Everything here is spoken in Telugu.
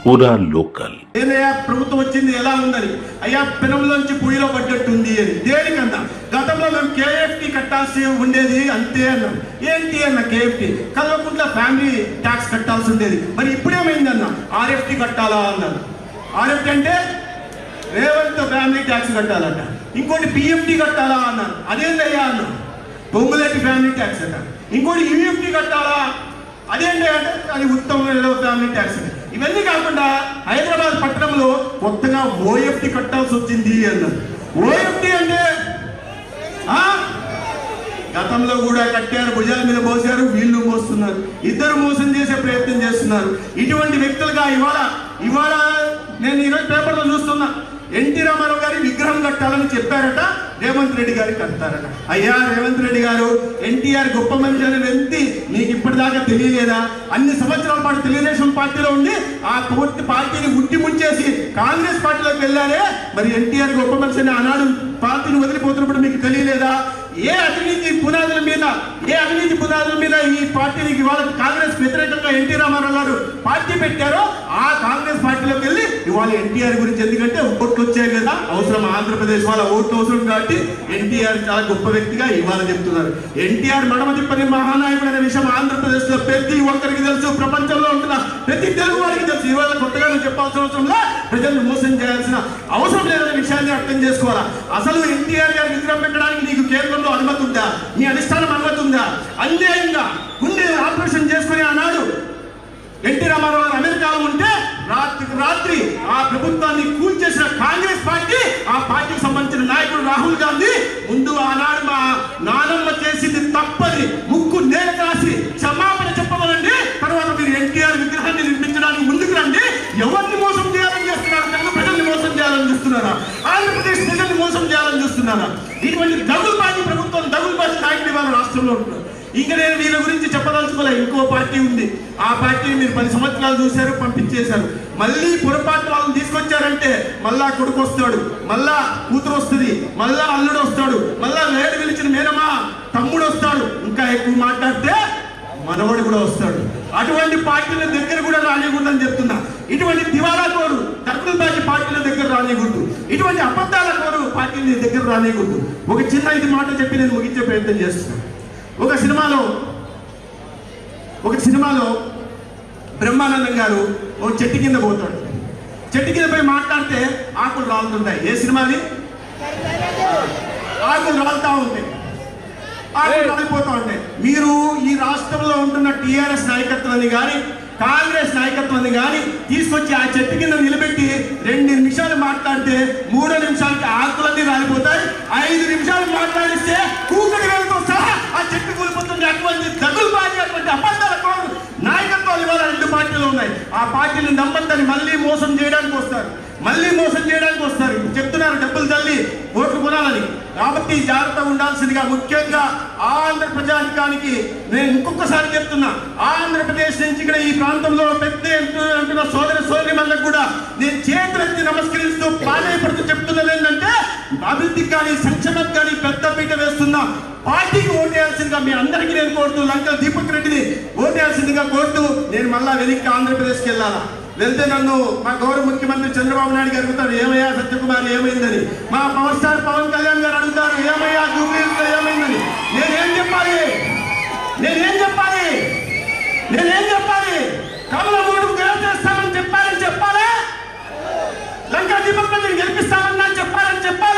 పూరా లోకల్. ఏదయ్యా ప్రభుత్వం వచ్చింది ఎలా ఉందని, అయ్యా పెనంలోంచి పొయ్యిలో పడ్డట్టుంది అని. దేనికన్నా గతంలో మేము కేఎఫ్టీ కట్టాల్సి ఉండేది అంతే అన్నాం. ఏంటి అన్న కేఎఫ్టీ? కల్వకుంట్ల ఫ్యామిలీ ట్యాక్స్ కట్టాల్సి ఉండేది. మరి ఇప్పుడేమైందన్న ఆర్ఎఫ్టీ కట్టాలా అన్నారు. ఆర్ఎఫ్టీ అంటే రేవంత్ ఫ్యామిలీ ట్యాక్స్ కట్టాలట. ఇంకోటి పిఎఫ్టీ కట్టాలా అన్నారు. అదేంటయ్యా అన్నాం. పొంగులేటి ఫ్యామిలీ ట్యాక్స్ అట. ఇంకోటి యూఎఫ్టీ కట్టాలా, అదేంటి అంటే అది ఉత్తమ ఫ్యామిలీ ట్యాక్స్. ఇవన్నీ కాకుండా హైదరాబాద్ పట్టణంలో కొత్తగా ఓఎఫ్టీ కట్టాల్సి వచ్చింది అన్నారు. ఓఎఫ్టీ అంటే గతంలో కూడా కట్టారు, భుజాల మీద మోసారు, వీళ్ళు మోస్తున్నారు. ఇద్దరు మోసం చేసే ప్రయత్నం చేస్తున్నారు. ఇటువంటి వ్యక్తులుగా ఇవాళ నేను ఈరోజు పేపర్లో చూస్తున్నా, ఎన్టీ రామారావు గారి విగ్రహం కట్టాలని చెప్పారట, రేవంత్ రెడ్డి గారికి కడతారట. అయ్యా రేవంత్ రెడ్డి గారు, ఎన్టీఆర్ గొప్ప మనిషి అనే వ్యక్తి మీకు ఇప్పటిదాకా తెలియలేదా? అన్ని సంవత్సరాల పాటు తెలుగుదేశం పార్టీలో ఉండి ఆ పూర్తి పార్టీని ఉట్టి ముంచేసి కాంగ్రెస్ పార్టీలోకి వెళ్ళారే, మరి ఎన్టీఆర్ గొప్ప మనిషి అని ఆనాడు పార్టీని వదిలిపోతున్నప్పుడు మీకు తెలియలేదా? ఏ అవినీతి పునాదుల మీద ఈ పార్టీకి ఇవాళ కాంగ్రెస్ వ్యతిరేకంగా ఎన్టీ రామారావు గారు పార్టీ పెట్టారో ఆ కాంగ్రెస్ పార్టీలోకి వెళ్ళి ఇవాళ ఎన్టీఆర్ గురించి, ఎందుకంటే ఓట్లు వచ్చాయి కదా, అవసరం ఆంధ్రప్రదేశ్ వాళ్ళ ఓట్లు అవసరం కాబట్టి ఎన్టీఆర్ చాలా గొప్ప వ్యక్తిగా ఇవాళ చెప్తున్నారు. ఎన్టీఆర్ మడమ తిప్పని మహానాయకుడు అనే విషయం ఆంధ్రప్రదేశ్ లో ప్రతి ఒక్కరికి తెలుసు, ప్రపంచంలో ఉంటున్న ప్రతి తెలుగు వారికి తెలుసు. ఇవాళ కొత్తగా చెప్పాల్సిన అవసరంలో ప్రజలను మోసం చేయాల్సిన అవసరం లేదనే విషయాన్ని అర్థం చేసుకోవాలా. అసలు ఎన్టీఆర్ గారి విగ్రహం పెట్టడానికి నీకు కేంద్రంలో అనుమతి ఉందా? నీ అధిష్టానం అనుమతి ఉందా? అన్యాయంగా గుండె ఆపరేషన్ చేసుకుని ఆనాడు ఎన్టీ రామారావు గారు అమెరికాలో ఉంటే రాత్రి ఆ ప్రభుత్వాన్ని కూల్చేసిన కాంగ్రెస్ పార్టీ, ఆ పార్టీకి సంబంధించిన నాయకుడు రాహుల్ గాంధీ ముందు ఆనాడు మా నానమ్మ చేసింది తప్పని ముక్కు నేల రాసి క్షమాపణ చెప్పమనండి, తర్వాత మీరు ఎన్టీఆర్ విగ్రహాన్ని నిర్మించడానికి ముందుకు రండి. ఎవరిని మోసం చేయాలని చేస్తున్నారు? తెలుగు ప్రజల్ని మోసం చేయాలని చూస్తున్నారా? ఆంధ్రప్రదేశ్ ప్రజల్ని మోసం చేయాలని చూస్తున్నారా? ఇటువంటి దగులుబాజీ ప్రభుత్వం, దగులుబాజీ నాయకుడు ఇవాళ రాష్ట్రంలో ఉంటున్నారు. ఇంకా నేను వీళ్ళ గురించి చెప్పదలుచుకోలే. ఇంకో పార్టీ ఉంది, ఆ పార్టీని మీరు 10 సంవత్సరాలు చూశారు, పంపించేశారు. మళ్ళీ పొరపాటు వాళ్ళని తీసుకొచ్చారంటే మళ్ళా కొడుకు వస్తాడు, మళ్ళా కూతురు వస్తుంది, మళ్ళా అల్లుడు వస్తాడు, మళ్ళా వేడు పిలిచిన మేనమా తమ్ముడు వస్తాడు, ఇంకా ఎక్కువ మాట్లాడితే మనవడు కూడా వస్తాడు. అటువంటి పార్టీల దగ్గర కూడా రానికూడదని చెప్తున్నా. ఇటువంటి దివాలా కోరు దగులుబాజీ పార్టీల దగ్గర రానికూడదు, ఇటువంటి అబద్ధాల కోరు పార్టీల దగ్గర రానికూడదు. ఒక చిన్న ఇది మాట చెప్పి నేను ముగించే ప్రయత్నం చేస్తున్నాను. ఒక సినిమాలో బ్రహ్మానందం గారు ఒక చెట్టు కింద పోతాడు. చెట్టు కింద పోయి మాట్లాడితే ఆకులు రాలుతుంటాయి. ఏ సినిమాది? ఆకులు రాలుతా ఉంటాయి, ఆకులు రాలిపోతూ ఉంటాయి. మీరు ఈ రాష్ట్రంలో ఉంటున్న టీఆర్ఎస్ నాయకత్వాన్ని కానీ కాంగ్రెస్ నాయకత్వాన్ని కానీ తీసుకొచ్చి ఆ చెట్టు కింద నిలబెట్టి 2 నిమిషాలు మాట్లాడితే 3 నిమిషాలకి ఆకులన్నీ రాలిపోతాయి. 5 నిమిషాలు మాట్లాడిస్తే కూకటి వేలతో సహా ఆ చెట్టు కూలిపోతుంది. అటువంటి దగులుబాజీ, అటువంటి అబద్ధాల నాయకత్వాలు ఇవాళ 2 పార్టీలు ఉన్నాయి. ఆ పార్టీని నమ్మద్దని మళ్ళీ మోసం చేయడానికి వస్తారు. చెప్తున్నారు డబ్బులు తల్లి ఓట్లు కొనాలని. కాబట్టి జాగ్రత్తగా ఉండాల్సిందిగా, ముఖ్యంగా ఆంధ్ర ప్రజానికానికి నేను ఇంకొకసారి చెప్తున్నా, ఆంధ్రప్రదేశ్ నుంచి ఇక్కడ ఈ ప్రాంతంలో పెద్ద అంటున్న సోదరిమణులకు కూడా నేను చేతులెత్తి నమస్కరిస్తూ ప్రాధాన్యపడుతూ చెప్తున్నది ఏంటంటే, అభివృద్ధికి కానీ సంక్షేమం కానీ పెద్దపీట వేస్తున్న పార్టీకి ఓటేయాల్సిందిగా మీ అందరికీ నేను కోరుతూ, లంకల దీపక్ రెడ్డిని ఓటేయాల్సిందిగా కోరుతూ నేను మళ్ళా వెనక్కి ఆంధ్రప్రదేశ్కి వెళ్ళాలా. వెళ్తే నన్ను మా గౌరవ ముఖ్యమంత్రి చంద్రబాబు నాయుడు గారు అడుగుతారు, ఏమయ్యా సత్యకుమార్ ఏమైందని. మా పవర్ స్టార్ పవన్ కళ్యాణ్ గారు అడుగుతారు, ఏమయ్యా జూబ్లీహిల్స్లో ఏమైందని. నేనేం చెప్పాలి? కమలమూడు గెలిపిస్తామని చెప్పాలని చెప్పాలా? లంకా దీపక్ రెడ్డిని గెలిపిస్తామని చెప్పాలని చెప్పాలి.